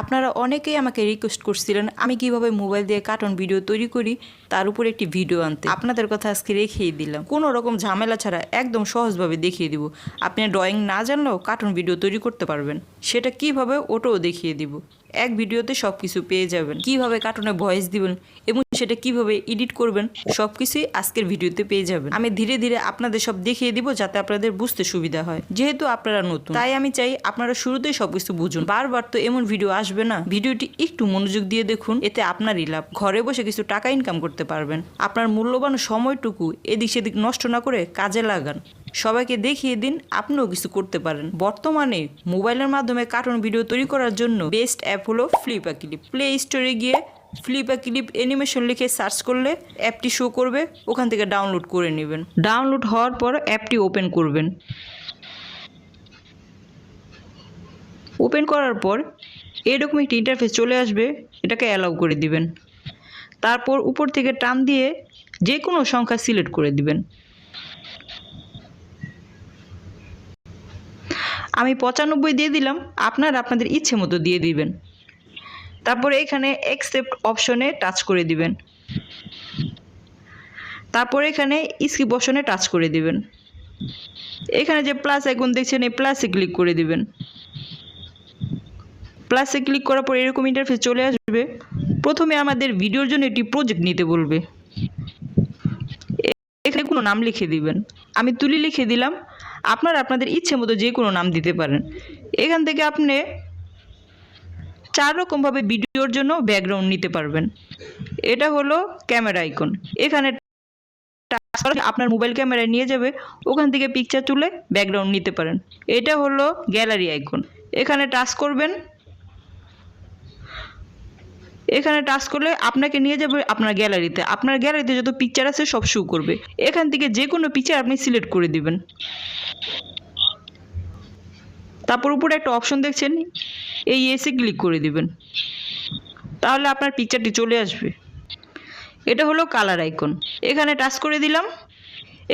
আপনারা অনেকেই আমাকে রিকোয়েস্ট করছিলেন আমি কিভাবে মোবাইল দিয়ে কার্টুন ভিডিও তৈরি করি তার উপর একটি ভিডিও আনতে। আপনাদের কথা আজকে রেখেই দিলাম, কোনো রকম ঝামেলা ছাড়া একদম সহজভাবে দেখিয়ে দিব। আপনি ড্রয়িং না জানলেও কার্টুন ভিডিও তৈরি করতে পারবেন। সেটা কিভাবে ওটাও দেখিয়ে দিব। এক ভিডিওতে সব কিছু পেয়ে যাবেন, কিভাবে কার্টুনে ভয়েস দিবেন এবং সেটা কিভাবে এডিট করবেন সব কিছুই আজকের ভিডিওতে পেয়ে যাবেন। আমি ধীরে ধীরে আপনাদের সব দেখিয়ে দিব যাতে আপনাদের বুঝতে সুবিধা হয়। যেহেতু আপনারা নতুন, তাই আমি চাই আপনারা শুরুতেই সবকিছু বুঝুন। বারবার তো এমন ভিডিও আসবে না, ভিডিওটি একটু মনোযোগ দিয়ে দেখুন, এতে আপনারই লাভ। ঘরে বসে কিছু টাকা ইনকাম করতে পারবেন। আপনার মূল্যবান সময়টুকু এদিক সেদিক নষ্ট না করে কাজে লাগান। সবাইকে দেখিয়ে দিন আপনিও কিছু করতে পারেন। বর্তমানে মোবাইলের মাধ্যমে কার্টুন ভিডিও তৈরি করার জন্য বেস্ট অ্যাপ হলো ফ্লিপা ক্লিপ। প্লে স্টোরে গিয়ে ফ্লিপা ক্লিপ অ্যানিমেশন লিখে সার্চ করলে অ্যাপটি শো করবে, ওখান থেকে ডাউনলোড করে নেবেন। ডাউনলোড হওয়ার পর অ্যাপটি ওপেন করবেন। ওপেন করার পর এরকম একটি ইন্টারফেস চলে আসবে, এটাকে অ্যালাউ করে দিবেন। তারপর উপর থেকে টান দিয়ে যে কোনো সংখ্যা সিলেক্ট করে দিবেন। আমি 95 দিয়ে দিলাম, আপনারা আপনাদের ইচ্ছে মতো দিয়ে দিবেন। তারপরে এখানে অ্যাকসেপ্ট অপশনে টাচ করে দিবেন। তারপরে এখানে স্কিপ অপশনে টাচ করে দিবেন। এখানে যে প্লাস আইকন দেখছেন এই প্লাসে ক্লিক করে দিবেন। প্লাসে ক্লিক করার পর এরকম ইন্টারফেস চলে আসবে। প্রথমে আমাদের ভিডিওর জন্য একটি প্রজেক্ট নিতে বলবে। এখানে কোনো নাম লিখে দিবেন। আমি তুলি লিখে দিলাম, আপনারা আপনাদের ইচ্ছে মতো যে কোনো নাম দিতে পারেন। এখান থেকে আপনি 4 রকমভাবে ভিডিওর জন্য ব্যাকগ্রাউন্ড নিতে পারবেন। এটা হলো ক্যামেরা আইকন, এখানে আপনার মোবাইল ক্যামেরায় নিয়ে যাবে, ওখান থেকে পিকচার তুলে ব্যাকগ্রাউন্ড নিতে পারেন। এটা হলো গ্যালারি আইকন, এখানে টাচ করবেন। এখানে টাচ করলে আপনাকে নিয়ে যাবে আপনার গ্যালারিতে। আপনার গ্যালারিতে যত পিকচার আছে সব শো করবে। এখান থেকে যে কোনো পিকচার আপনি সিলেক্ট করে দিবেন। তারপর উপরে একটা অপশন দেখছেন, এই এসে ক্লিক করে দিবেন, তাহলে আপনার পিকচারটি চলে আসবে। এটা হলো কালার আইকন, এখানে টাচ করে দিলাম।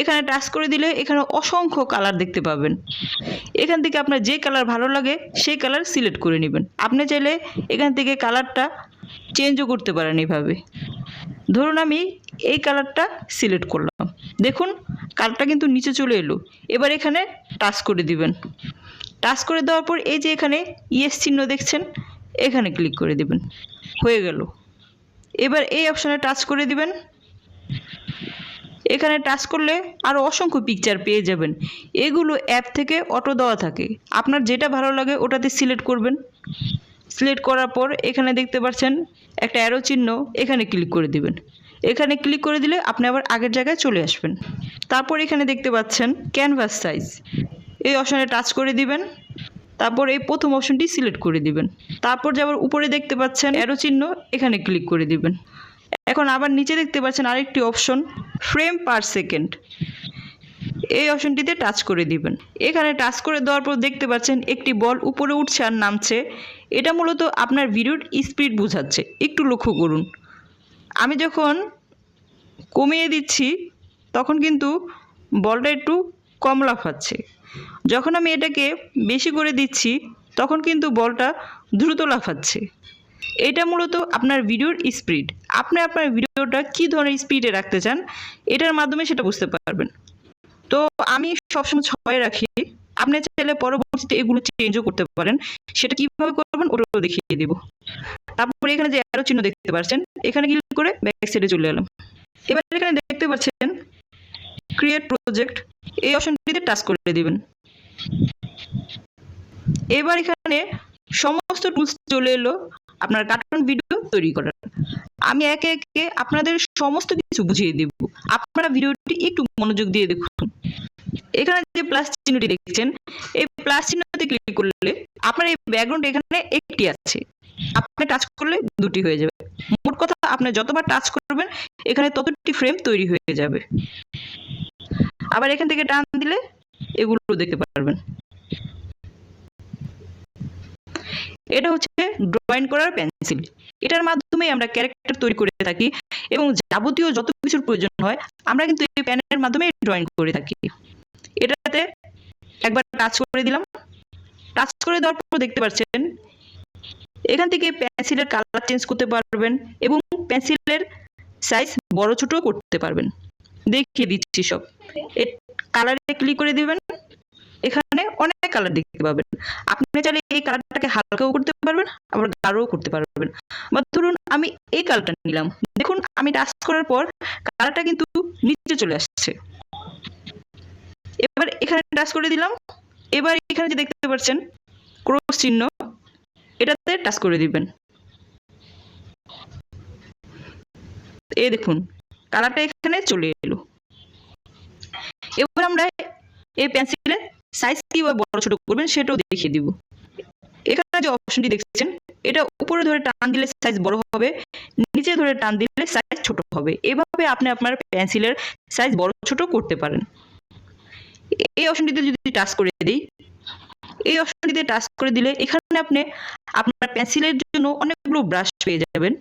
এখানে টাচ করে দিলে এখানে অসংখ্য কালার দেখতে পাবেন। এখান থেকে আপনার যে কালার ভালো লাগে সেই কালার সিলেক্ট করে নেবেন। আপনি চাইলে এখান থেকে কালারটা চেঞ্জও করতে পারেন। এইভাবে ধরুন আমি এই কালারটা সিলেক্ট করলাম, দেখুন কালারটা কিন্তু নিচে চলে এলো। এবার এখানে টাচ করে দিবেন। টাচ করে দেওয়ার পর এই যে এখানে ইয়েস চিহ্ন দেখছেন, এখানে ক্লিক করে দিবেন, হয়ে গেল। এবার এই অপশনে টাচ করে দিবেন। এখানে টাচ করলে আরও অসংখ্য পিকচার পেয়ে যাবেন। এগুলো অ্যাপ থেকে অটো দেওয়া থাকে, আপনার যেটা ভালো লাগে ওটাতে সিলেক্ট করবেন। সিলেক্ট করার পর এখানে দেখতে পাচ্ছেন একটা অ্যারো চিহ্ন, এখানে ক্লিক করে দিবেন। এখানে ক্লিক করে দিলে আপনি আবার আগের জায়গায় চলে আসবেন। তারপর এখানে দেখতে পাচ্ছেন ক্যানভাস সাইজ, এই অপশনে টাচ করে দিবেন। তারপর এই প্রথম অপশনটি সিলেক্ট করে দিবেন। তারপর যাবার উপরে দেখতে পাচ্ছেন অ্যারো চিহ্ন, এখানে ক্লিক করে দিবেন। এখন আবার নিচে দেখতে পাচ্ছেন আরেকটি অপশন ফ্রেম পার সেকেন্ড, এই অপশনটিতে টাচ করে দিবেন। এখানে টাচ করে দেওয়ার পর দেখতে পাচ্ছেন একটি বল উপরে উঠছে আর নামছে। এটা মূলত আপনার ভিডিওর স্পিড বোঝাচ্ছে, একটু লক্ষ্য করুন। আমি যখন কমিয়ে দিচ্ছি তখন কিন্তু বলটা একটু কম লাফাচ্ছে, যখন আমি এটাকে বেশি করে দিচ্ছি তখন কিন্তু বলটা দ্রুত লাফাচ্ছে। এটা মূলত আপনার ভিডিওর স্পিড। আপনি আপনার ভিডিওটা কী ধরনের স্পিডে রাখতে চান এটার মাধ্যমে সেটা বুঝতে পারবেন। তো আমি সবসময় 6 রাখি, আপনি চাইলে পরবর্তীতে এগুলো চেঞ্জও করতে পারেন। সেটা কীভাবে করবেন ওটাও দেখিয়ে দেব। তারপরে এখানে যে অ্যারো চিহ্ন দেখতে পাচ্ছেন, এখানে ক্লিক করে ব্যাক সাইডে চলে এলাম। এবার এখানে দেখতে পাচ্ছেন ক্রিয়েট প্রজেক্ট, এই অপশনটিতে টাচ করে দিবেন। এবার এখানে সমস্ত টুলস চলে এলো আপনার কার্টুন ভিডিও তৈরি করার। আমি একে একে আপনাদের সমস্ত কিছু বুঝিয়ে দেব, আপনারা ভিডিওটি একটু মনোযোগ দিয়ে দেখুন। এখানে যে প্লাস চিহ্নটি দেখছেন, এই প্লাস চিহ্নতে ক্লিক করলে আপনার এই ব্যাকগ্রাউন্ড এখানে একটি আছে, আপনি টাচ করলে দুটি হয়ে যাবে। মোট কথা আপনি যতবার টাচ করবেন এখানে ততটি ফ্রেম তৈরি হয়ে যাবে। আবার এখান থেকে টান দিলে এগুলো দেখতে পারবেন। এটা হচ্ছে ড্রয়িং করার পেন্সিল, এটার মাধ্যমে আমরা ক্যারেক্টার তৈরি করে থাকি এবং যাবতীয় যত কিছুর প্রয়োজন হয় আমরা কিন্তু এই পেনের মাধ্যমে ড্রয়িং করে থাকি। এটাতে একবার টাচ করে দিলাম। টাচ করে দেওয়ার পর দেখতে পাচ্ছেন এখান থেকে পেন্সিলের কালার চেঞ্জ করতে পারবেন এবং পেন্সিলের সাইজ বড় ছোট করতে পারবেন। দেখিয়ে দিচ্ছি সব। কালারে ক্লিক করে দিবেন, এখানে অনেক কালার দেখতে পাবেন। আপনি চাইলে এই কালারটাকে হালকাও করতে পারবেন, আবার গাঢ়ও করতে পারবেন। বা ধরুন আমি এই কালারটা নিলাম, দেখুন আমি টাচ করার পর কালারটা কিন্তু নিচে চলে আসছে। এবার এখানে টাচ করে দিলাম, এবার এখানে যে দেখতে পাচ্ছেন ক্রস চিহ্ন, এটাতে টাচ করে দিবেন। এই দেখুন কালারটা এখানে চলে এলো। এবার আমরা এই পেন্সিলের সাইজ কিভাবে বড় ছোট করবেন সেটাও দেখিয়ে দিব। এখানে যে অপশনটি দেখছেন, এটা উপরে ধরে টান দিলে সাইজ বড় হবে, নিচে ধরে টান দিলে সাইজ ছোট হবে। এভাবে আপনি আপনার পেন্সিলের সাইজ বড় ছোট করতে পারেন। এই অপশনটিতে যদি টাচ করে দিই, এই অপশনটিতে টাচ করে দিলে এখানে আপনি আপনার পেন্সিলের জন্য অনেকগুলো ব্রাশ পেয়ে যাবেন।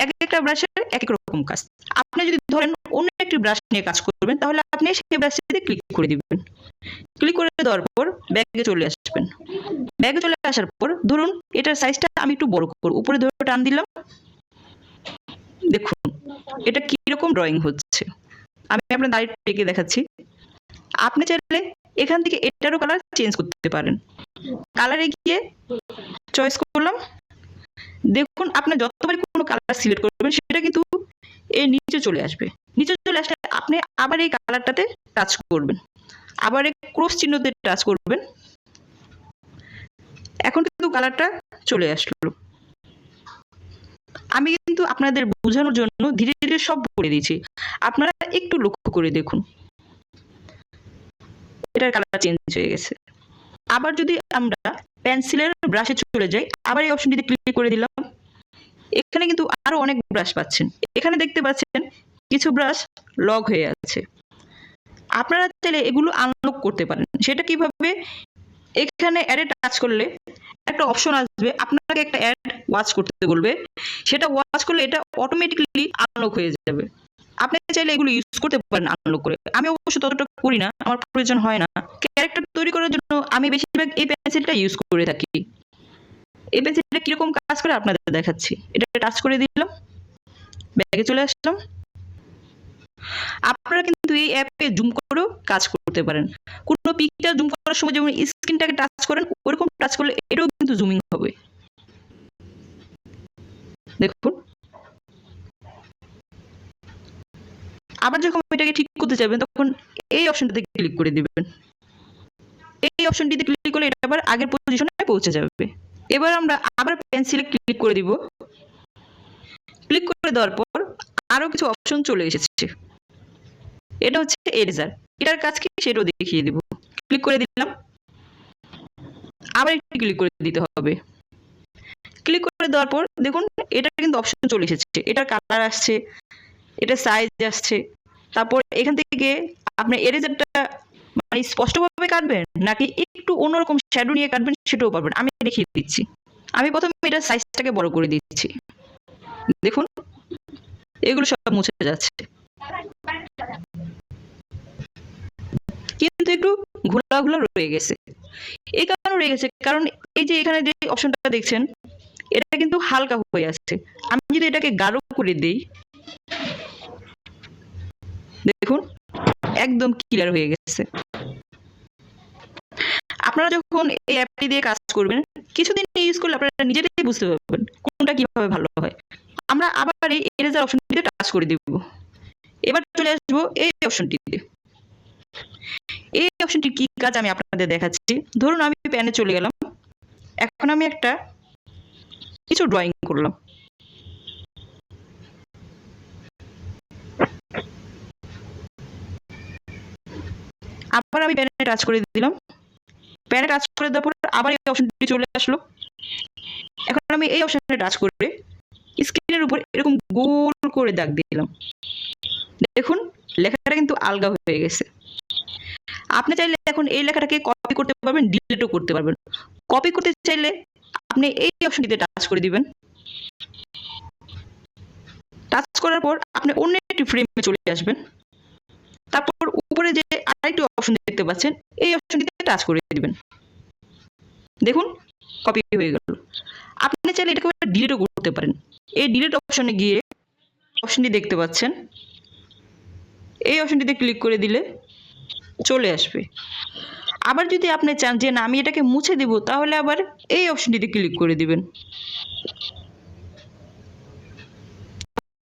এক একটা ব্রাশের এক এক রকম কাজ। আপনি যদি ধরেন অন্য একটি ব্রাশ নিয়ে কাজ করবেন, তাহলে আপনি সেই ব্রাশটিতে ক্লিক করে দিবেন। ক্লিক করে দেওয়ার পর ব্যাগে চলে আসবেন। ব্যাগে চলে আসার পর ধরুন এটার সাইজটা আমি একটু বড় করব, উপরে ধরে টান দিলাম, দেখুন এটা কিরকম ড্রয়িং হচ্ছে। আমি আপনার দাঁড়িয়ে এঁকে দেখাচ্ছি। আপনি চাইলে এখান থেকে এটারও কালার চেঞ্জ করতে পারেন। কালারে গিয়ে চয়েস করলাম, দেখুন আপনি যতবারই কোনো কালার সিলেক্ট করবেন সেটা কিন্তু এই নিচে চলে আসবে। নিচে চলে আসলে আপনি আবার এই কালারটাতে টাচ করবেন, আবার এই ক্রস চিহ্নতে টাচ করবেন। এখন কিন্তু কালারটা চলে আসলো। আমি কিন্তু আপনাদের বোঝানোর জন্য ধীরে ধীরে সব করে দিয়েছি, আপনারা একটু লক্ষ্য করে দেখুন। এটার কালার চেঞ্জ হয়ে গেছে। আবার যদি আমরা পেন্সিলের ব্রাশে চলে যাই, আবার এই অপশনটিতে ক্লিক করে দিলাম, এখানে কিন্তু আরো অনেক ব্রাশ পাচ্ছেন। এখানে দেখতে পাচ্ছেন কিছু ব্রাশ লক হয়ে আছে। আপনারা চাইলে এগুলো আনলক করতে পারেন। সেটা কিভাবে? এখানে অ্যাডে টাচ করলে একটা অপশন আসবে, আপনাকে একটা অ্যাড ওয়াচ করতে বলবে। সেটা ওয়াচ করলে এটা অটোমেটিক্যালি আনলক হয়ে যাবে। আপনি চাইলে এগুলো ইউজ করতে পারেন আনলক করে। আমি অবশ্য ততটা করি না, আমার প্রয়োজন হয় না। ক্যারেক্টার তৈরি করার জন্য আমি বেশিরভাগ এই পেন্সিলটা ইউজ করে থাকি। এই পেন্সিলটা কিরকম কাজ করে আপনাদের দেখাচ্ছি। এটা টাচ করে দিলাম, ব্যাগে চলে আসলাম। আপনারা কিন্তু এই অ্যাপে জুম করেও কাজ করতে পারেন। কোনো পিকচার জুম করার সময় যেমন স্ক্রিনটাকে টাচ করেন, ওরকম টাচ করলে এটাও কিন্তু জুমিং হবে। দেখুন, আবার যখন এটাকে ঠিক করতে যাবেন তখন এই অপশনটাতে ক্লিক করে দিবেন। এই অপশনটিতে ক্লিক করলে এটা আবার আগের পজিশনে পৌঁছে যাবে। এবার আমরা আবার পেন্সিলে ক্লিক করে দিব। ক্লিক করে দেওয়ার পর আরো কিছু অপশন চলে এসেছে। এটা হচ্ছে এরেজার। এটার কাজ কি সেটাও দেখিয়ে দিব। ক্লিক করে দিলাম, আবার একটু ক্লিক করে দিতে হবে। ক্লিক করে দেওয়ার পর দেখুন এটা কিন্তু অপশন চলে এসেছে। এটার কালার আসছে, এটা সাইজ আসছে। তারপর এখান থেকে আপনি এরেজারটা মানে স্পষ্টভাবে কাটবেন নাকি একটু অন্যরকম শ্যাডো নিয়ে কাটবেন সেটাও পারবেন। আমি দেখিয়ে দিচ্ছি। আমি প্রথমে এটার সাইজটাকে বড় করে দিচ্ছি। দেখুন এগুলো সব মুছে যাচ্ছে, কিন্তু একটু ঘোলা ঘোলা রয়ে গেছে। এই কারণে রয়ে গেছে কারণ এই যে এখানে যে অপশনটা দেখছেন এটা কিন্তু হালকা হয়ে আসছে। আমি যদি এটাকে গাঢ় করে দিই, দেখুন একদম ক্লিয়ার হয়ে গেছে। আপনারা যখন এই অ্যাপটি দিয়ে কাজ করবেন, কিছুদিন ইউজ করলে আপনারা নিজেরাই বুঝতে পারবেন কোনটা কিভাবে ভালো হয়। আমরা আবার এই এরেজার অপশনটিতে টাচ করে দিব। এবার চলে আসবো এই অপশনটিতে। এই অপশনটির কি কাজ আমি আপনাদের দেখাচ্ছি। ধরুন আমি প্যানে চলে গেলাম, এখন আমি একটা কিছু ড্রয়িং করলাম। আবার আমি প্যানে টাচ করে দিলাম। প্যানে টাচ করে দেওয়ার পর আবার এই অপশনটি চলে আসলো। এখন আমি এই অপশনে টাচ করে স্ক্রিনের উপর এরকম গোল করে দাগ দিলাম। দেখুন লেখাটা কিন্তু আলগা হয়ে গেছে। আপনি চাইলে এখন এই লেখাটাকে কপি করতে পারবেন, ডিলিটও করতে পারবেন। কপি করতে চাইলে আপনি এই অপশনটিতে টাচ করে দিবেন। টাচ করার পর আপনি অন্য একটি ফ্রেমে চলে আসবেন। তারপর উপরে যে আরেকটি অপশন দেখতে পাচ্ছেন, এই অপশনটিতে টাচ করে দিবেন। দেখুন কপি হয়ে গেল। আপনি চাইলে ডিলিটও করতে পারেন। এই ডিলিট অপশনে গিয়ে অপশনটি দেখতে পাচ্ছেন, এই অপশনটিতে ক্লিক করে দিলে চলে আসবে। আবার যদি আপনি চান যে না আমি এটাকে মুছে দিব, তাহলে আবার এই অপশনটিতে ক্লিক করে দিবেন।